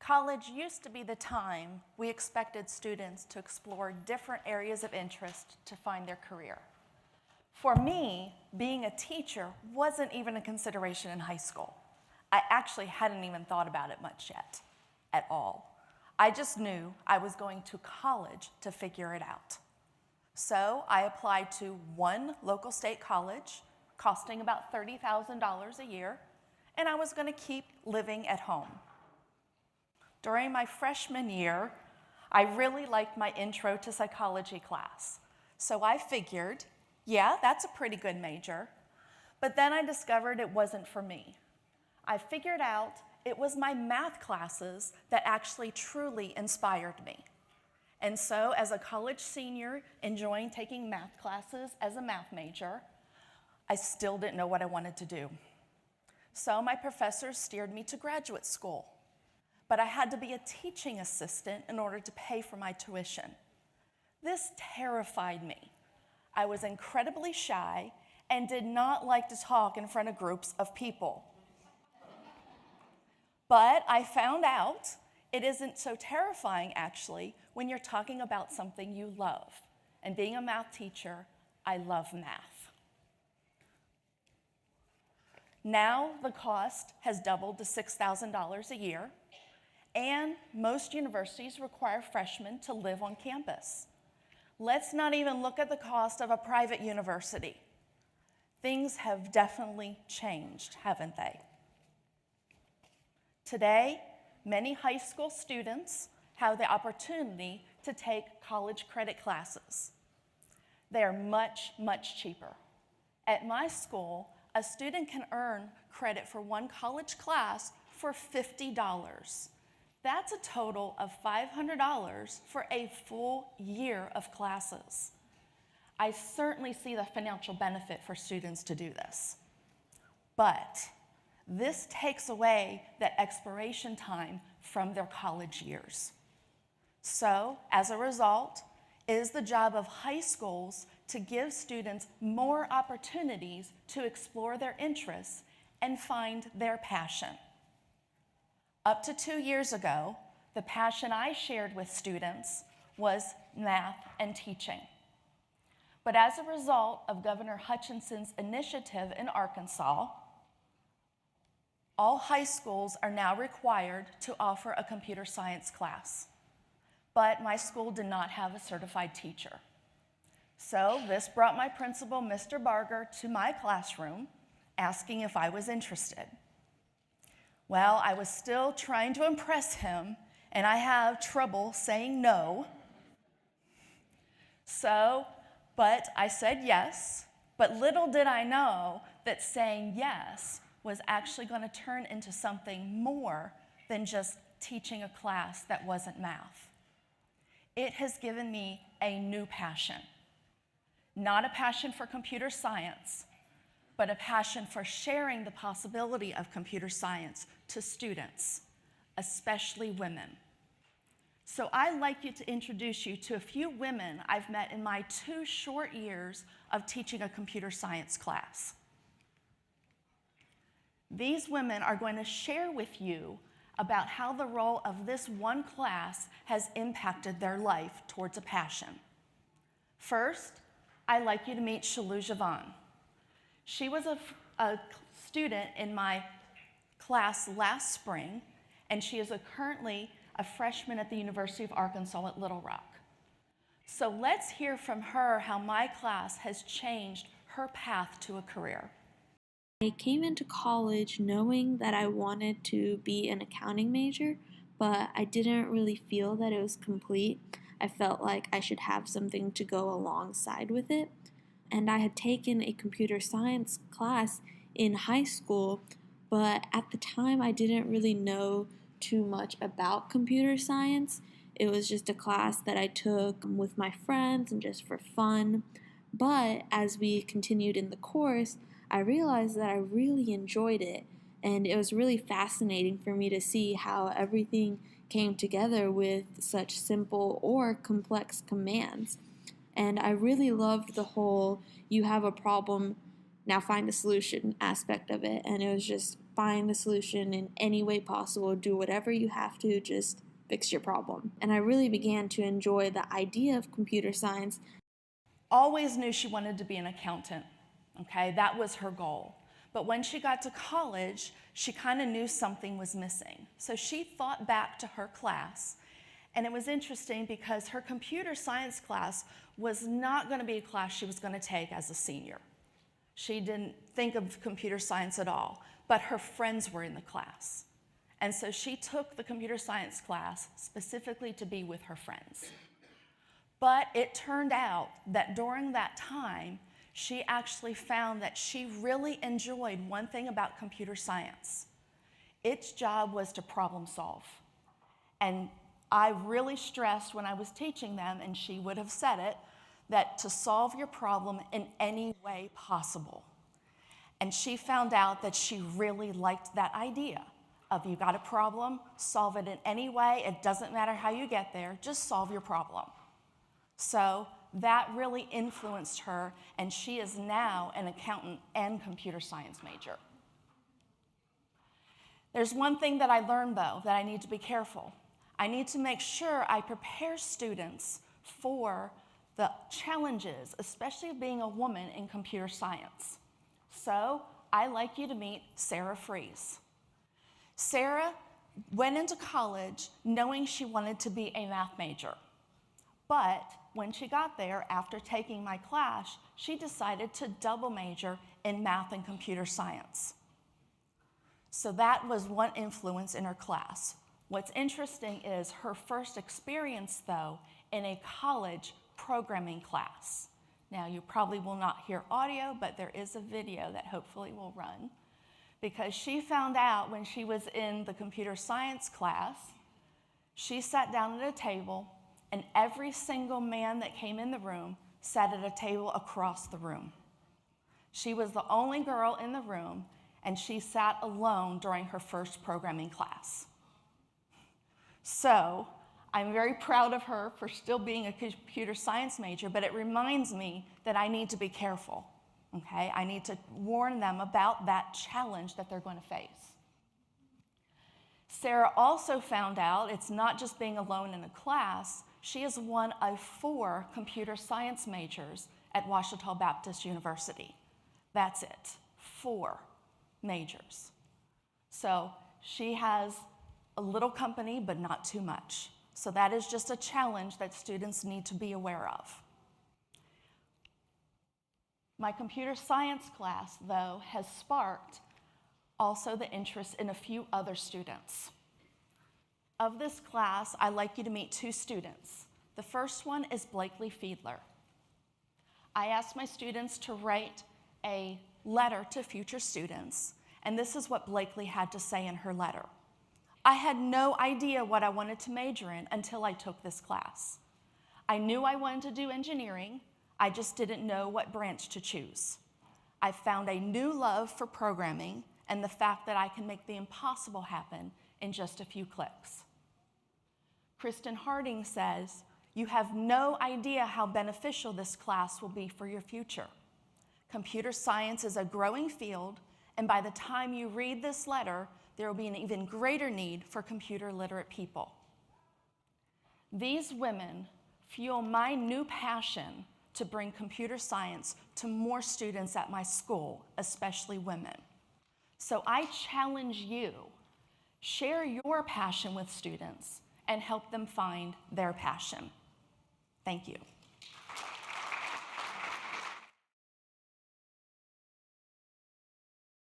College used to be the time we expected students to explore different areas of interest to find their career. For me, being a teacher wasn't even a consideration in high school. I actually hadn't even thought about it much yet, at all. I just knew I was going to college to figure it out. So I applied to one local state college, costing about $30,000 a year, and I was going to keep living at home. During my freshman year, I really liked my intro to psychology class. So I figured, yeah, that's a pretty good major. But then I discovered it wasn't for me. I figured out it was my math classes that actually truly inspired me. And so as a college senior enjoying taking math classes as a math major, I still didn't know what I wanted to do. So my professors steered me to graduate school. But I had to be a teaching assistant in order to pay for my tuition. This terrified me. I was incredibly shy and did not like to talk in front of groups of people. But I found out it isn't so terrifying, actually, when you're talking about something you love. And being a math teacher, I love math. Now the cost has doubled to $6,000 a year. And most universities require freshmen to live on campus. Let's not even look at the cost of a private university. Things have definitely changed, haven't they? Today, many high school students have the opportunity to take college credit classes. They are much, much cheaper. At my school, a student can earn credit for one college class for $50. That's a total of $500 for a full year of classes. I certainly see the financial benefit for students to do this. But this takes away the expiration time from their college years. So, as a result, it is the job of high schools to give students more opportunities to explore their interests and find their passion. Up to 2 years ago, the passion I shared with students was math and teaching. But as a result of Governor Hutchinson's initiative in Arkansas, all high schools are now required to offer a computer science class. But my school did not have a certified teacher. So this brought my principal, Mr. Barger, to my classroom, asking if I was interested. Well, I was still trying to impress him, and I have trouble saying no. But I said yes, but little did I know that saying yes was actually going to turn into something more than just teaching a class that wasn't math. It has given me a new passion. Not a passion for computer science, but a passion for sharing the possibility of computer science to students, especially women. So I'd like to introduce you to a few women I've met in my 2 short years of teaching a computer science class. These women are going to share with you about how the role of this one class has impacted their life towards a passion. First, I'd like you to meet Shalou Javan. She was a student in my class last spring, and she is currently a freshman at the University of Arkansas at Little Rock. So let's hear from her how my class has changed her path to a career. I came into college knowing that I wanted to be an accounting major, but I didn't really feel that it was complete. I felt like I should have something to go alongside with it. And I had taken a computer science class in high school, but at the time I didn't really know too much about computer science. It was just a class that I took with my friends and just for fun. But as we continued in the course, I realized that I really enjoyed it, and it was really fascinating for me to see how everything came together with such simple or complex commands. And I really loved the whole you have a problem, now find a solution aspect of it, and it was just find the solution in any way possible, do whatever you have to, just fix your problem. And I really began to enjoy the idea of computer science. Always knew she wanted to be an accountant, okay? That was her goal. But when she got to college, she kind of knew something was missing. So she thought back to her class, and it was interesting because her computer science class was not going to be a class she was going to take as a senior. She didn't think of computer science at all, but her friends were in the class. And so she took the computer science class specifically to be with her friends. But it turned out that during that time, she actually found that she really enjoyed one thing about computer science. Its job was to problem solve. And I really stressed when I was teaching them, and she would have said it, that to solve your problem in any way possible. And she found out that she really liked that idea of you got a problem, solve it in any way, it doesn't matter how you get there, just solve your problem. So that really influenced her, and she is now an accountant and computer science major. There's one thing that I learned, though, that I need to be careful. I need to make sure I prepare students for the challenges, especially of being a woman in computer science. So I'd like you to meet Sarah Fries. Sarah went into college knowing she wanted to be a math major. But when she got there, after taking my class, she decided to double major in math and computer science. So that was one influence in her class. What's interesting is her first experience, though, in a college programming class. Now, you probably will not hear audio, but there is a video that hopefully will run, because she found out when she was in the computer science class, she sat down at a table, and every single man that came in the room sat at a table across the room. She was the only girl in the room, and she sat alone during her first programming class. So I'm very proud of her for still being a computer science major, but it reminds me that I need to be careful, okay? I need to warn them about that challenge that they're going to face. Sarah also found out it's not just being alone in a class. She is one of 4 computer science majors at Ouachita Baptist University. That's it, 4 majors. So she has a little company, but not too much. So that is just a challenge that students need to be aware of. My computer science class, though, has sparked also the interest in a few other students. Of this class, I'd like you to meet 2 students. The first one is Blakely Fiedler. I asked my students to write a letter to future students, and this is what Blakely had to say in her letter. I had no idea what I wanted to major in until I took this class. I knew I wanted to do engineering, I just didn't know what branch to choose. I found a new love for programming and the fact that I can make the impossible happen in just a few clicks. Kristen Harding says, "You have no idea how beneficial this class will be for your future. Computer science is a growing field, and by the time you read this letter, there will be an even greater need for computer literate people." These women fuel my new passion to bring computer science to more students at my school, especially women. So I challenge you, share your passion with students and help them find their passion. Thank you.